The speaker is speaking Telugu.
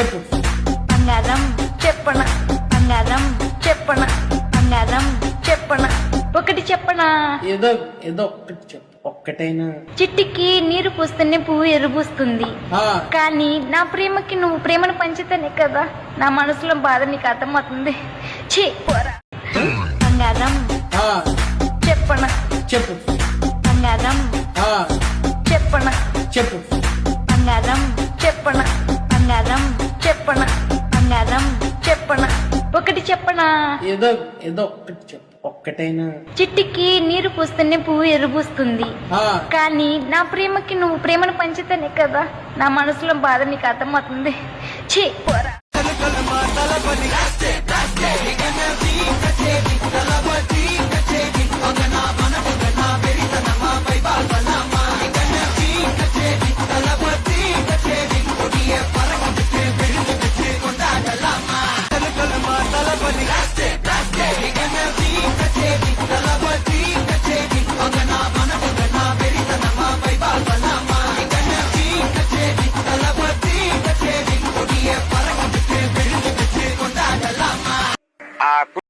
చెప్పు. బంగారం చెప్పన, బంగారం చెప్పన, బంగారం చెప్పన, ఒకటి చెప్పనా? ఏదో ఏదో ఒక్కటి చెప్పు, ఒక్కటైనా. చిట్టికి నీరు పూస్తేనే పువ్వు ఎరుబూస్తుంది, ఆ, కానీ నా ప్రేమకి నువ్వు ప్రేమను పంచితేనే కదా నా మనసులో బాధ నీకు అర్థమవుతుంది. ఛీ పోరా. బంగారం ఆ, చెప్పన, చెప్పు. బంగారం ఆ, చెప్పన, చెప్పు. బంగారం చెప్పన, బంగారం చెప్పన, బంగారం చెప్పన, ఒకటి చెప్పనా? ఏదో ఏదో ఒక్కటి చెప్పు, ఒక్కటైనా. చిట్టికి నీరు పూస్తేనే పువ్వు ఎరుబూస్తుంది, ఆ, కానీ నా ప్రేమకి నువ్వు ప్రేమను పంచితేనే కదా నా మనసులో బాధ నీకు అర్థమవుతుంది. ఛీ పోరా.